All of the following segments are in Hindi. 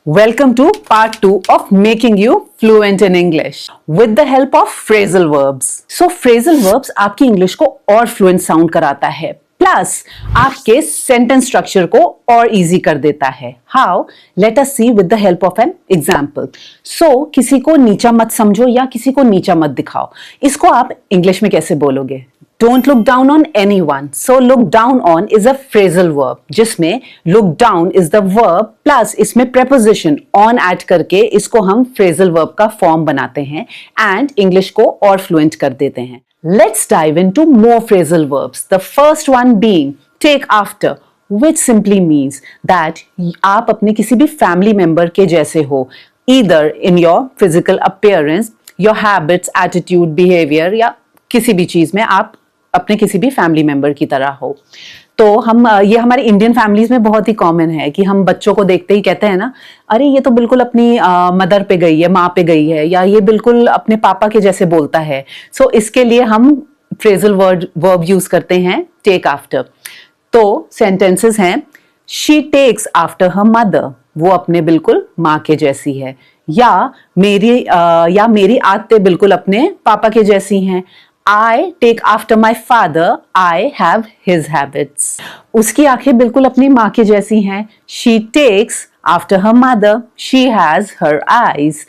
Welcome to part 2 of making you fluent in English with the help of phrasal verbs. So phrasal verbs आपकी इंग्लिश को और फ्लुएंट साउंड कराता है, प्लस आपके सेंटेंस स्ट्रक्चर को और इजी कर देता है. How? Let us see with the help of an example. So किसी को नीचा मत समझो या किसी को नीचा मत दिखाओ. इसको आप इंग्लिश में कैसे बोलोगे? Don't look down on anyone. So look down on is a phrasal verb, जिसमें look down is the verb plus इसमें preposition on add करके इसको हम phrasal verb का form बनाते हैं and English को और fluent कर देते हैं. Let's dive into more phrasal verbs. The first one being take after, which simply means that आप अपने किसी भी family member के जैसे हो, either in your physical appearance, your habits, attitude, behavior या किसी भी चीज में आप अपने किसी भी फैमिली मेंबर की तरह हो. तो हम ये हमारे इंडियन फैमिलीज में बहुत ही कॉमन है कि हम बच्चों को देखते ही कहते हैं ना, अरे ये तो बिल्कुल अपनी मदर पे गई है, माँ पे गई है, या ये बिल्कुल अपने पापा के जैसे बोलता है. सो इसके लिए हम फ्रेजल वर्ब यूज करते हैं टेक आफ्टर. तो सेंटेंसेस हैं she takes after her mother, वो अपने बिल्कुल माँ के जैसी है, या मेरी आदतें बिल्कुल अपने पापा के जैसी हैं. I take after my father, I have his habits. उसकी आंखें बिल्कुल अपनी माँ की जैसी हैं. She takes after her mother, she has her eyes.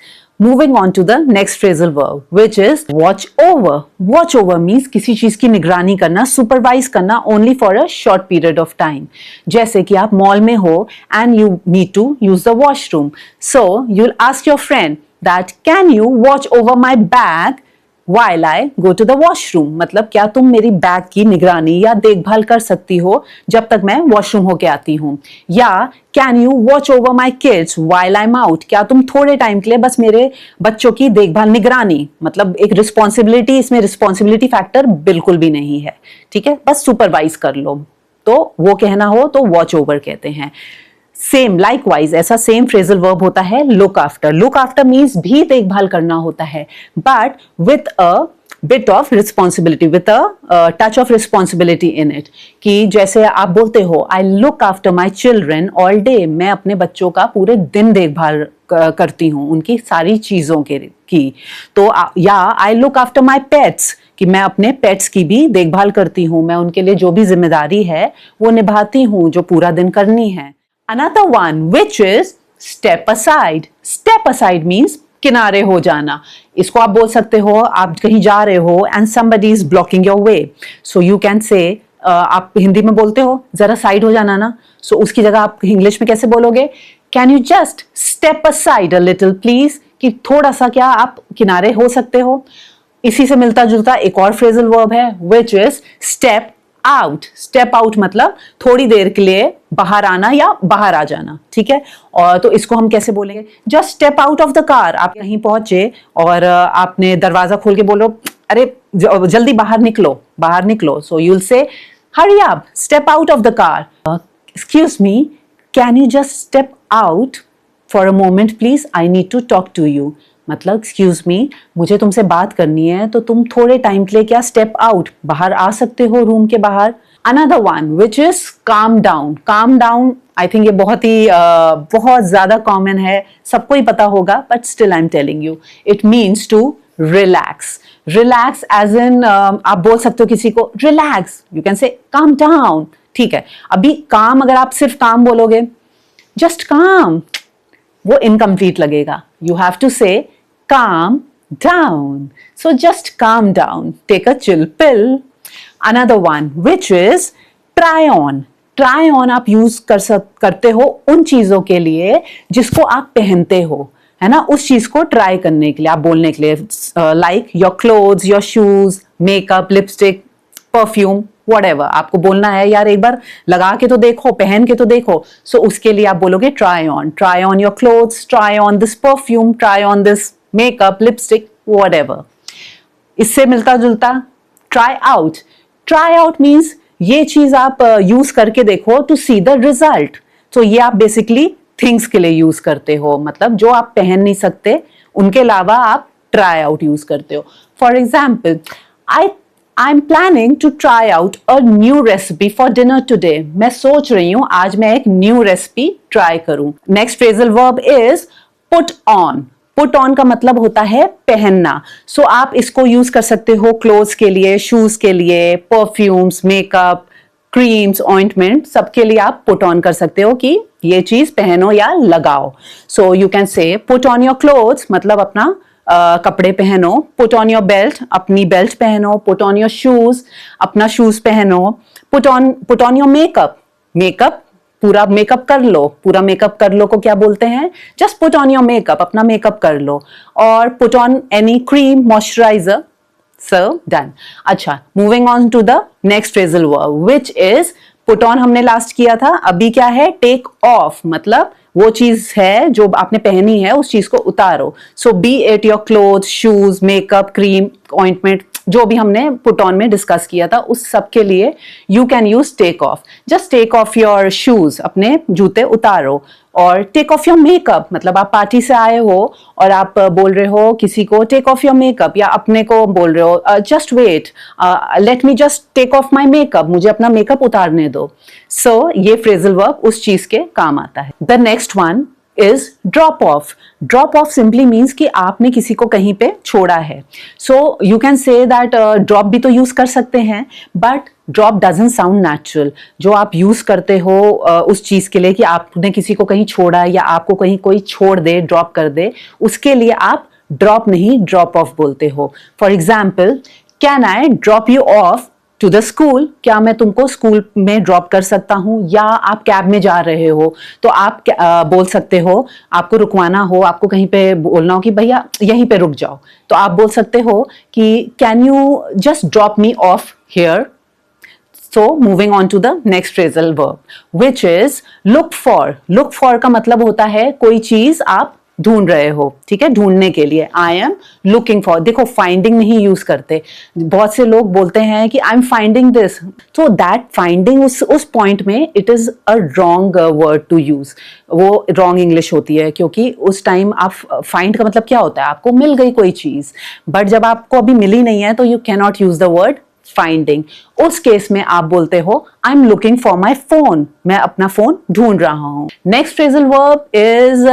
Moving on to the next phrasal verb, which is watch over. Watch over means किसी चीज की निगरानी करना, supervise करना only for a short period of time. जैसे कि आप मॉल में हो and you need to use the washroom. So you'll ask your friend that can you watch over my bag while I go to the washroom. मतलब क्या तुम मेरी बैग की निगरानी या देखभाल कर सकती हो जब तक मैं वॉशरूम होके आती हूँ. या can you watch over my kids while I'm out. क्या तुम थोड़े टाइम के लिए बस मेरे बच्चों की देखभाल, निगरानी, मतलब एक रिस्पॉन्सिबिलिटी, इसमें रिस्पॉन्सिबिलिटी फैक्टर बिल्कुल भी नहीं है. ठीक है, बस सुपरवाइज कर लो. तो वो कहना हो तो वॉच ओवर कहते हैं. सेम लाइकवाइज ऐसा सेम फ्रेजल वर्ब होता है look after. Look after means भी देखभाल करना होता है, but with a bit of responsibility, with a touch of responsibility in it. कि जैसे आप बोलते हो I look after my children all day, मैं अपने बच्चों का पूरे दिन देखभाल करती हूँ, उनकी सारी चीजों की. तो या I look after my pets, कि मैं अपने पेट्स की भी देखभाल करती हूँ, मैं उनके लिए जो भी जिम्मेदारी है वो निभाती हूँ जो पूरा दिन करनी है. Another one, which is step aside. Step aside means किनारे हो जाना. इसको आप बोल सकते हो, आप कहीं जा रहे हो and somebody is blocking your way. So you can say, आप हिंदी में बोलते हो जरा साइड हो जाना ना. So उसकी जगह आप इंग्लिश में कैसे बोलोगे? Can you just step aside a little please? कि थोड़ा सा क्या आप किनारे हो सकते हो. इसी से मिलता जुलता एक और फ्रेजल वर्ब है which is step out. Step out मतलब थोड़ी देर के लिए बाहर आना या बाहर आ जाना. ठीक है, और तो इसको हम कैसे बोलेंगे? Just step out of the car. आप कहीं पहुंचे और आपने दरवाजा खोल के बोलो अरे जल्दी बाहर निकलो, बाहर निकलो. सो you will say hurry up, step out of the car. Excuse me, can you just step out for a moment please, I need to talk to you. मतलब एक्सक्यूज मी, मुझे तुमसे बात करनी है, तो तुम थोड़े टाइम के लिए क्या स्टेप आउट, बाहर आ सकते हो रूम के बाहर. Another one which is calm down. Calm down I think ये बहुत ज्यादा कॉमन है, सबको ही पता होगा, but still I am telling you. It means to relax. Relax as in आप बोल सकते हो किसी को relax, you can say calm down. ठीक है, अभी काम अगर आप सिर्फ काम बोलोगे, जस्ट काम, वो इनकम्प्लीट लगेगा. यू हैव टू से calm down. So just calm down. Take a chill pill. Another one, which is try on. Try on आप यूज करते हो उन चीजों के लिए जिसको आप पहनते हो, है ना, उस चीज को ट्राई करने के लिए, आप बोलने के लिए. Like your clothes, your shoes, makeup, lipstick, perfume, whatever. आपको बोलना है यार एक बार लगा के तो देखो, पहन के तो देखो. सो उसके लिए आप बोलोगे try on. Try on your clothes, try on this perfume, try on this makeup, lipstick, whatever. इससे मिलता जुलता try out. Try out means ये चीज आप यूज करके देखो टू सी द रिजल्ट. तो ये आप बेसिकली थिंग्स के लिए यूज करते हो, मतलब जो आप पहन नहीं सकते उनके अलावा आप ट्राई आउट यूज करते हो. For example, I am planning to try out a new recipe for dinner today. मैं सोच रही हूं आज मैं एक न्यू रेसिपी ट्राई करूं. Next phrasal verb is put on. Put on का मतलब होता है पहनना. सो आप इसको यूज कर सकते हो क्लोथ्स के लिए, शूज के लिए, परफ्यूम्स, मेकअप, क्रीम्स, ऑइंटमेंट, सबके लिए आप पुट ऑन कर सकते हो कि ये चीज पहनो या लगाओ. So you can say put on your clothes मतलब अपना कपड़े पहनो. पुट ऑन योर बेल्ट अपनी बेल्ट पहनो. पुट ऑन योर शूज अपना शूज पहनो. Put on your makeup. Makeup पूरा मेकअप कर लो. पूरा मेकअप कर लो को क्या बोलते हैं? Just put on your makeup, अपना मेकअप कर लो. और put on any cream, moisturiser. So done. अच्छा, moving on to the next phrasal verb, which is put on हमने लास्ट किया था. अभी क्या है? Take off मतलब वो चीज है जो आपने पहनी है उस चीज को उतारो. So be it your clothes, shoes, makeup, cream, ointment, जो भी हमने पुट ऑन में डिस्कस किया था उस सब के लिए you can use take off. Just take off your shoes, अपने जूते उतारो. और टेक ऑफ योर मेकअप मतलब आप पार्टी से आए हो और आप बोल रहे हो किसी को टेक ऑफ योर मेकअप, या अपने को बोल रहे हो just wait, let me just take off my makeup, मुझे अपना मेकअप उतारने दो. सो ये फ्रेजल वर्ब उस चीज के काम आता है. The next one is drop off. Drop off simply means कि आपने किसी को कहीं पे छोड़ा है. So you can say that drop भी तो यूज कर सकते हैं, but drop doesn't sound natural. जो आप यूज करते हो उस चीज के लिए कि आपने किसी को कहीं छोड़ा या आपको कहीं कोई छोड़ दे, ड्रॉप कर दे, उसके लिए आप ड्रॉप नहीं ड्रॉप ऑफ बोलते हो. For example, can I drop you off to the school. क्या मैं तुमको स्कूल में ड्रॉप कर सकता हूं? या आप कैब में जा रहे हो तो आप बोल सकते हो, आपको रुकवाना हो, आपको कहीं पे बोलना हो कि भैया यहीं पे रुक जाओ, तो आप बोल सकते हो कि can you just drop me of here. So moving on to the next phrasal verb, which is look for. Look for का मतलब होता है कोई चीज आप ढूंढ रहे हो. ठीक है, ढूंढने के लिए आई एम लुकिंग फॉर. देखो फाइंडिंग नहीं यूज करते. बहुत से लोग बोलते हैं कि आई एम फाइंडिंग दिस. तो दैट फाइंडिंग उस पॉइंट में it is a wrong word to use. वो रॉन्ग इंग्लिश होती है क्योंकि उस टाइम आप फाइंड का मतलब क्या होता है? आपको मिल गई कोई चीज, बट जब आपको अभी मिली नहीं है तो you can not use the word finding. उस केस में आप बोलते हो आई am looking for my phone. मैं अपना फोन ढूंढ रहा हूं. Next phrasal verb is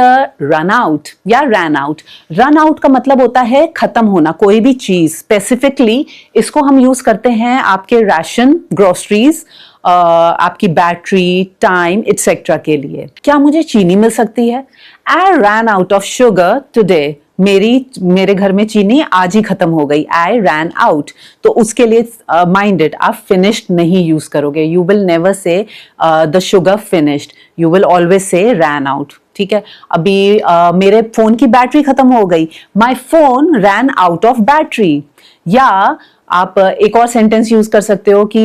run out या रैन आउट. रन आउट का मतलब होता है खत्म होना, कोई भी चीज. स्पेसिफिकली इसको हम यूज करते हैं आपके राशन, ग्रोसरीज, आपकी बैटरी, टाइम एटसेट्रा के लिए. क्या मुझे चीनी मिल सकती है? I ran out of sugar today. मेरे घर में चीनी आज ही खत्म हो गई. I ran out. तो उसके लिए माइंड इट, आप फिनिश्ड नहीं यूज करोगे. You will never say the sugar finished, you will always say ran out. ठीक है, अभी मेरे फोन की बैटरी खत्म हो गई. My phone rain out of battery. या आप एक और सेंटेंस यूज कर सकते हो कि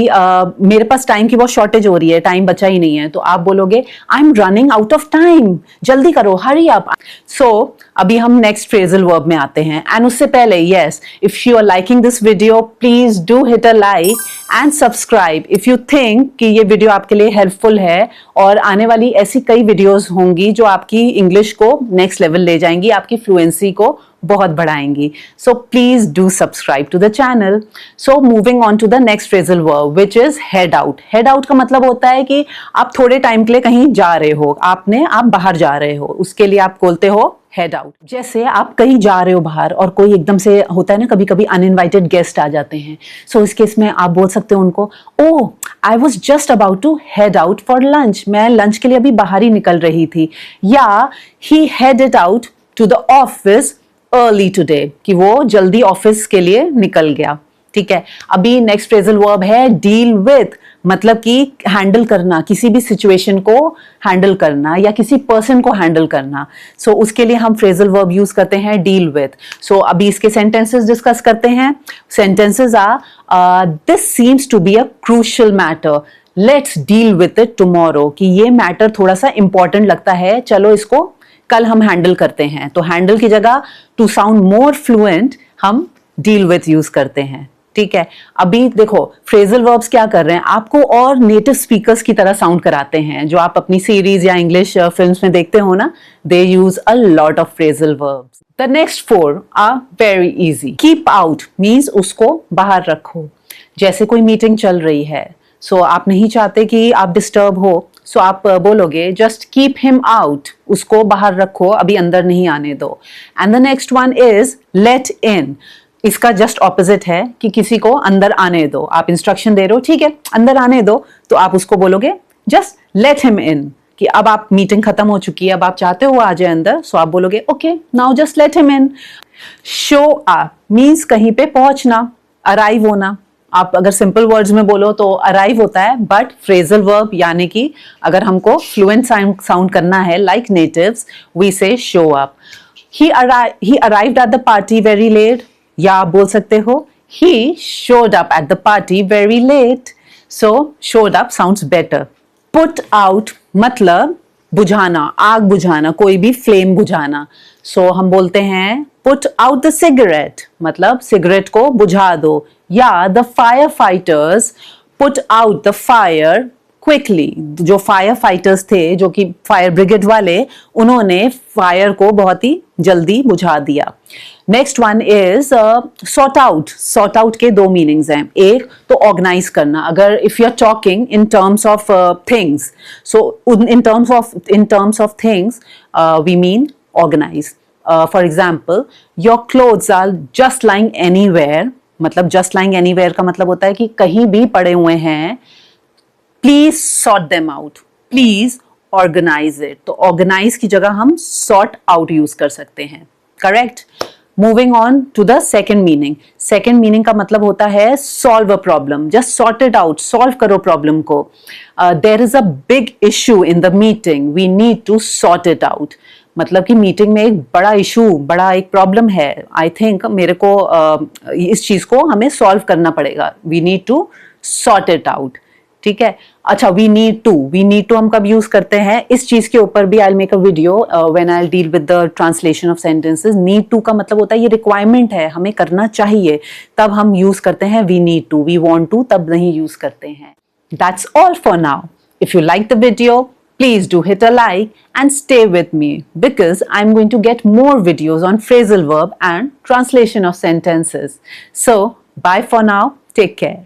मेरे पास टाइम की बहुत शॉर्टेज हो रही है, टाइम बचा ही नहीं है, तो आप बोलोगे I am running out of time. जल्दी करो, हरी अप. सो अभी हम नेक्स्ट फ्रेजल वर्ब में आते हैं. एंड उससे पहले, yes, if you are liking this video please do hit a like and subscribe if you think कि ये वीडियो आपके लिए हेल्पफुल है. और आने वाली ऐसी कई वीडियोस होंगी जो आपकी इंग्लिश को नेक्स्ट लेवल ले जाएंगी, आपकी फ्लुएंसी को बहुत बढ़ाएंगी. So please do subscribe to the channel. So moving on to the next phrasal verb which is head out. Head out का मतलब होता है कि आप थोड़े टाइम के लिए कहीं जा रहे हो, आप बाहर जा रहे हो, उसके लिए आप बोलते हो हेड आउट. जैसे आप कहीं जा रहे हो बाहर और कोई एकदम से होता है ना, कभी कभी अनइनवाइटेड गेस्ट आ जाते हैं. सो इस केस में आप बोल सकते हो उनको, oh I was just about to head out for lunch. मैं लंच के लिए अभी बाहर ही निकल रही थी. या he headed out to the office early today, कि वो जल्दी ऑफिस के लिए निकल गया. ठीक है, अभी नेक्स्ट फ्रेजल वर्ब है डील विथ. मतलब कि हैंडल करना, किसी भी सिचुएशन को हैंडल करना या किसी पर्सन को हैंडल करना. सो उसके लिए हम फ्रेजल वर्ब यूज करते हैं डील विथ. सो अभी इसके सेंटेंसेस डिस्कस करते हैं. Sentences are this seems to be a crucial matter, let's deal with it tomorrow. कि ये मैटर थोड़ा सा इंपॉर्टेंट लगता है, चलो इसको कल हम हैंडल करते हैं. तो हैंडल की जगह टू साउंड मोर फ्लुएंट हम डील विथ यूज करते हैं. ठीक है, अभी देखो फ्रेजल वर्ब्स क्या कर रहे हैं, आपको और नेटिव स्पीकर्स की तरह साउंड कराते हैं. जो आप अपनी सीरीज या इंग्लिश फिल्म्स में देखते हो ना, they use a lot of phrasal verbs. The next 4 are very easy. Keep out means उसको बाहर रखो. जैसे कोई मीटिंग चल रही है, सो आप नहीं चाहते कि आप डिस्टर्ब हो, सो आप बोलोगे जस्ट कीप हिम आउट, उसको बाहर रखो, अभी अंदर नहीं आने दो. And the next one is let in. इसका जस्ट ऑपोजिट है कि किसी को अंदर आने दो. आप इंस्ट्रक्शन दे रहे हो, ठीक है अंदर आने दो, तो आप उसको बोलोगे जस्ट लेट हिम इन, कि अब आप मीटिंग खत्म हो चुकी है, अब आप चाहते हो वो आ जाए अंदर, सो आप बोलोगे okay now just let him in. Show up means कहीं पे पहुंचना, अराइव होना. आप अगर सिंपल वर्ड्स में बोलो तो अराइव होता है, बट फ्रेजल वर्ब यानी कि अगर हमको फ्लुएंट साउंड करना है like natives, we say show up. He arrived at the party very late, या आप बोल सकते हो he showed up at the party very late. So showed up sounds better. Put out मतलब बुझाना, आग बुझाना, कोई भी फ्लेम बुझाना. सो हम बोलते हैं पुट आउट द सिगरेट, मतलब सिगरेट को बुझा दो. या the fire fighters put out the fire quickly. जो फायर फाइटर्स थे, जो कि फायर ब्रिगेड वाले, उन्होंने फायर को बहुत ही जल्दी बुझा दिया. Next one is sort out. Sort out के दो मीनिंग्स हैं. एक तो ऑर्गेनाइज करना. अगर if you are talking in terms of things, so in terms of things we mean organise. For example your clothes are just lying anywhere. मतलब जस्ट लाइंग एनीवेयर का मतलब होता है कि कहीं भी पड़े हुए हैं. Please sort them out, please organise it. तो ऑर्गेनाइज की जगह हम सॉर्ट आउट यूज कर सकते हैं. Correct. Moving on to the second meaning. Second meaning का मतलब होता है solve a problem. Just sort it out, solve करो प्रॉब्लम को. There is a big issue in the meeting, we need to sort it out. मतलब कि मीटिंग में एक बड़ा इशू, बड़ा एक प्रॉब्लम है, आई थिंक मेरे को इस चीज को हमें सॉल्व करना पड़ेगा. We need to sort it out. ठीक है. अच्छा, वी नीड टू हम कब यूज करते हैं, इस चीज के ऊपर भी I make a video when I deal with the translation of sentences. Need to का मतलब होता है ये रिक्वायरमेंट है, हमें करना चाहिए, तब हम यूज करते हैं we need to. We want to तब नहीं यूज करते हैं. That's all for now. If you like the video, please do hit a like and stay with me, because I'm going to get more videos on phrasal verb and translation of sentences. So bye for now, take care.